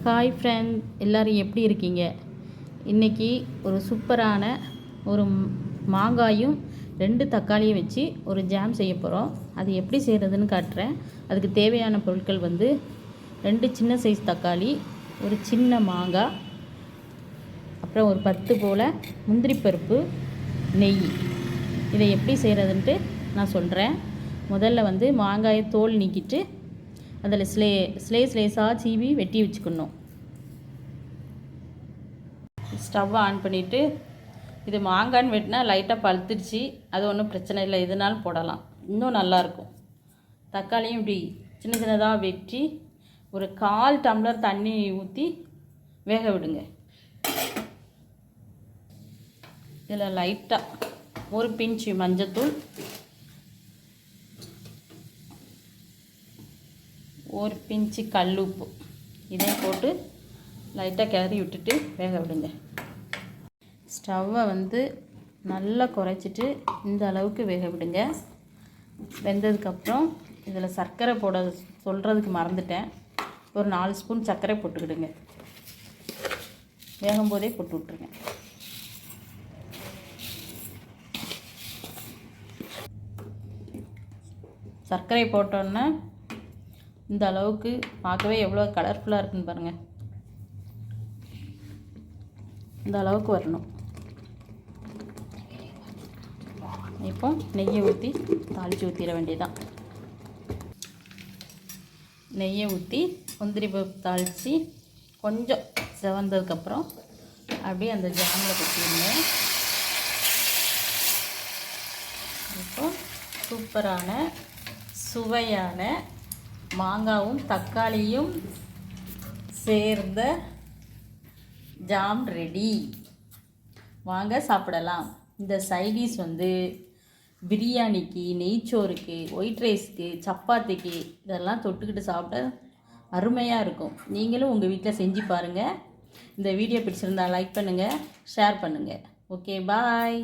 Hi friend, எல்லோரும் எப்படி இருக்கீங்க? இன்றைக்கி ஒரு சூப்பரான ஒரு மாங்காயும் 2 தக்காளியும் வச்சு ஒரு ஜாம் செய்ய போகிறோம். அது எப்படி செய்கிறதுன்னு காட்டுறேன். அதுக்கு தேவையான பொருட்கள் 2 சின்ன சைஸ் தக்காளி, ஒரு சின்ன மாங்காய், அப்புறம் ஒரு 10 போல் முந்திரி பருப்பு, நெய். இதை எப்படி செய்கிறதுன்ட்டு நான் சொல்கிறேன். முதல்ல மாங்காயை தோல் நீக்கிட்டு அதில் ஸ்லேஸாக சீவி வெட்டி வச்சுக்கணும். ஸ்டவ்வை ஆன் பண்ணிவிட்டு, இது மாங்கான்னு வெட்டினா லைட்டாக பழுத்துருச்சு, அது ஒன்றும் பிரச்சனை இல்லை, எதுனாலும் போடலாம், இன்னும் நல்லாயிருக்கும். தக்காளியும் இப்படி சின்ன சின்னதாக வெட்டி ஒரு 1/4 டம்ளர் தண்ணி ஊற்றி வேக விடுங்க. இதில் லைட்டாக ஒரு பிஞ்சு மஞ்சத்தூள், ஒரு பிஞ்சு கல்லுப்பு, இதையும் போட்டு லைட்டாக கிளறி விட்டுட்டு வேக விடுங்க. ஸ்டவ்வை நல்லா குறைச்சிட்டு இந்த அளவுக்கு வேக விடுங்க. வெந்ததுக்கப்புறம் இதில் சர்க்கரை போட சொல்கிறதுக்கு மறந்துட்டேன். ஒரு 4 ஸ்பூன் சர்க்கரை போட்டுக்கிடுங்க. வேகும்போதே போட்டு விட்ருங்க. சர்க்கரை போட்டோன்னே இந்த அளவுக்கு பார்க்கவே எவ்வளோ கலர்ஃபுல்லாக இருக்குன்னு பாருங்கள். இந்த அளவுக்கு வரணும். இப்போ நெய்யை ஊற்றி தாளித்து ஊற்றிட வேண்டியதான். நெய்யை ஊற்றி முந்திரி பருப்பு தாளித்து கொஞ்சம் செவந்ததுக்கப்புறம் அப்படியே அந்த ஜாமில் கொட்டிடுங்க. இப்போ சூப்பரான சுவையான மாங்காவும் தக்காளியும் சேர்ந்த ஜாம் ரெடி. வாங்க சாப்பிடலாம். இந்த சைடிஷ் பிரியாணிக்கு, நெய்ச்சோறுக்கு, ஒயிட் ரைஸ்க்கு, சப்பாத்திக்கு இதெல்லாம் தொட்டுக்கிட்டு சாப்பிட அருமையாக இருக்கும். நீங்களும் உங்கள் வீட்டில் செஞ்சு பாருங்கள். இந்த வீடியோ பிடிச்சிருந்தால் லைக் பண்ணுங்கள், ஷேர் பண்ணுங்கள். ஓகே, பாய்.